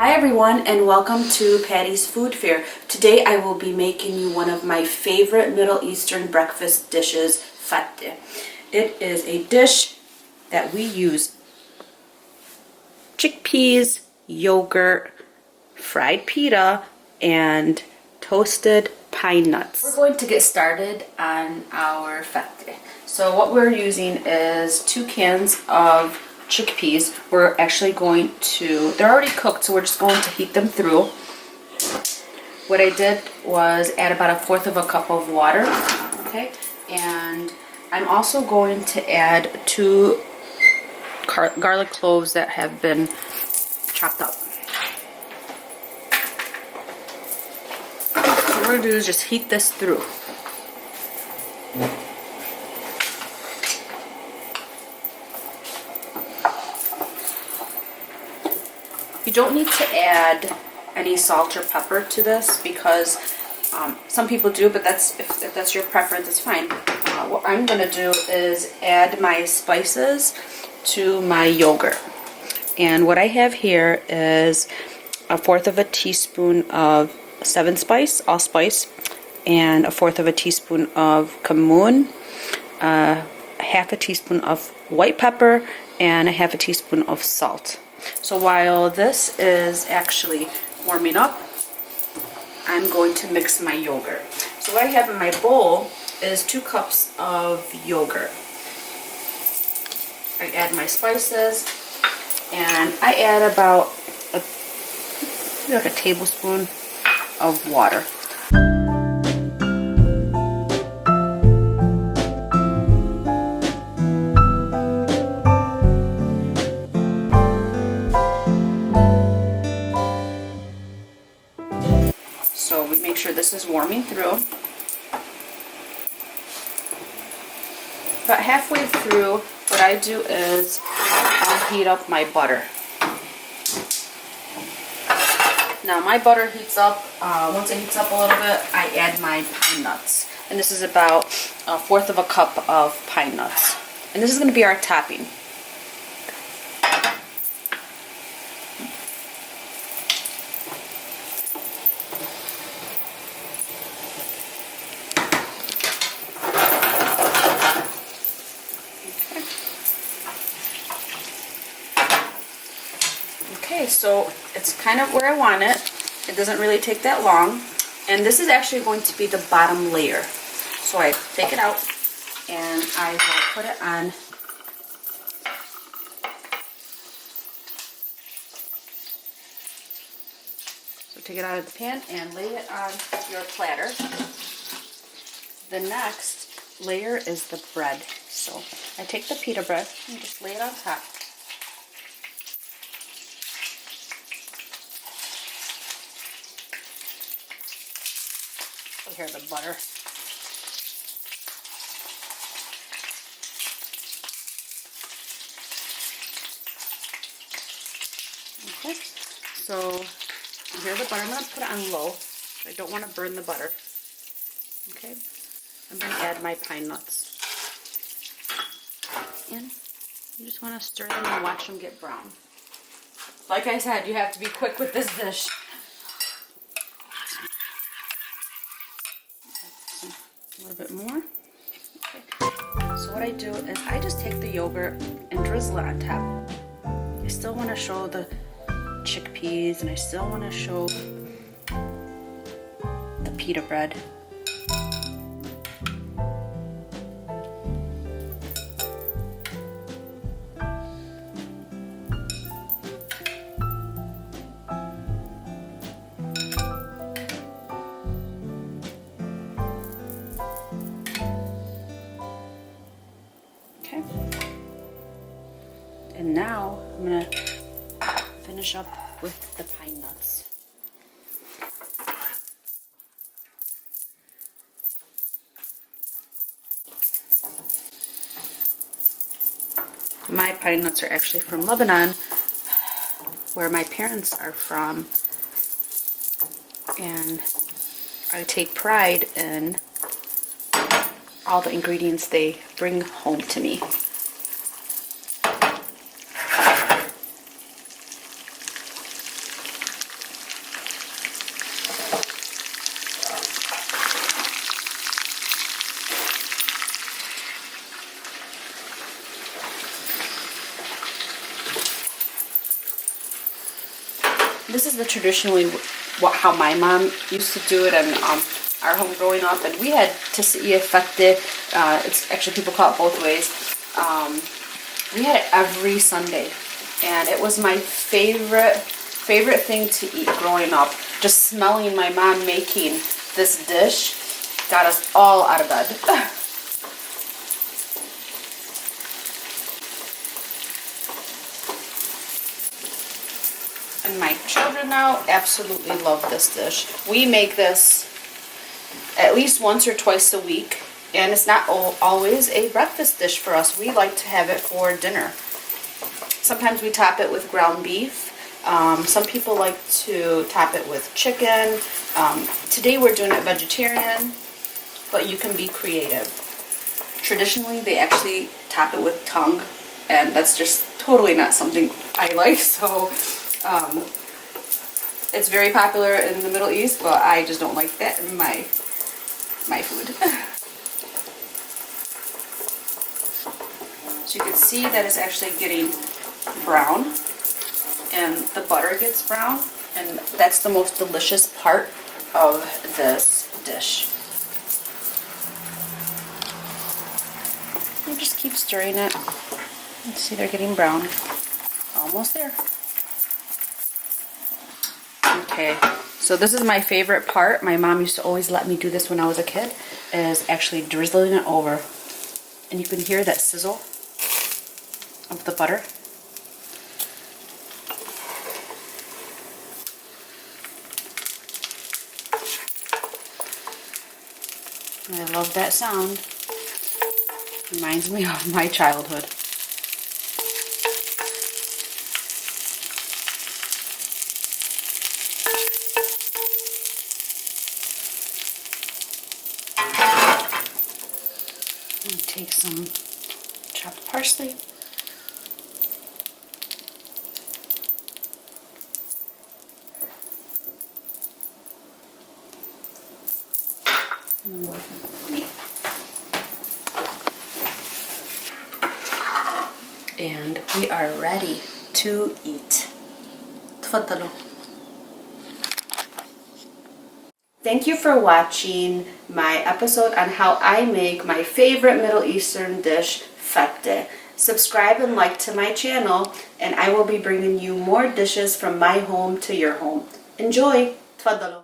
Hi everyone and welcome to Patty's Food Fair. Today I will be making you one of my favorite Middle Eastern breakfast dishes, Fatteh. It is a dish that we use chickpeas, yogurt, fried pita, and toasted pine nuts. We're going to get started on our Fatteh. So what we're using is 2 cans of chickpeas. We're actually going to, they're already cooked, so we're just going to heat them through. What I did was add about 1/4 of a cup of water, okay? And I'm also going to add 2 garlic cloves that have been chopped up. So what we're going to do is just heat this through. You don't need to add any salt or pepper to this because some people do, but if that's your preference, it's fine. What I'm going to do is add my spices to my yogurt. And what I have here is 1/4 of a teaspoon of 7 spice, allspice, and 1/4 of a teaspoon of cumin, 1/2 teaspoon of white pepper, and 1/2 teaspoon of salt. So while this is actually warming up, I'm going to mix my yogurt. So what I have in my bowl is 2 cups of yogurt. I add my spices, and I add about like a tablespoon of water. So we make sure this is warming through. About halfway through, what I do is I'll heat up my butter. Now my butter heats up. Once it heats up a little bit, I add my pine nuts. And this is about 1/4 of a cup of pine nuts. And this is going to be our topping. Okay, so it's kind of where I want it. It doesn't really take that long. And this is actually going to be the bottom layer. So I take it out and I will put it on. So take it out of the pan and lay it on your platter. The next layer is the bread. So I take the pita bread and just lay it on top. Here, the butter. Okay, so here's the butter. I'm going to put it on low. I don't want to burn the butter. Okay, I'm going to add my pine nuts. And you just want to stir them and watch them get brown. Like I said, you have to be quick with this dish. A little bit more. Okay. So what I do is I just take the yogurt and drizzle it on top. I still want to show the chickpeas and I still want to show the pita bread. Okay. And now I'm going to finish up with the pine nuts. My pine nuts are actually from Lebanon, where my parents are from, and I take pride in all the ingredients they bring home to me. This is the traditionally how my mom used to do it in our home growing up, and we had Fatteh. It's actually, people call it both ways. We had it every Sunday, and it was my favorite thing to eat growing up. Just smelling my mom making this dish got us all out of bed. And my children now absolutely love this dish. We make this at least once or twice a week, and it's not always a breakfast dish for us. We like to have it for dinner. Sometimes we top it with ground beef. Some people like to top it with chicken. Today we're doing it vegetarian, but you can be creative. Traditionally, they actually top it with tongue, and that's just totally not something I like, so it's very popular in the Middle East, but I just don't like that in my food. So you can see that it's actually getting brown, and the butter gets brown, and that's the most delicious part of this dish. You just keep stirring it. You see they're getting brown. Almost there. Okay, so this is my favorite part. My mom used to always let me do this when I was a kid, is actually drizzling it over. And you can hear that sizzle of the butter. I love that sound. Reminds me of my childhood. Take some chopped parsley. And we are ready to eat. تفضلوا. Thank you for watching my episode on how I make my favorite Middle Eastern dish, Fatteh. Subscribe and like to my channel, and I will be bringing you more dishes from my home to your home. Enjoy! تفضلوا.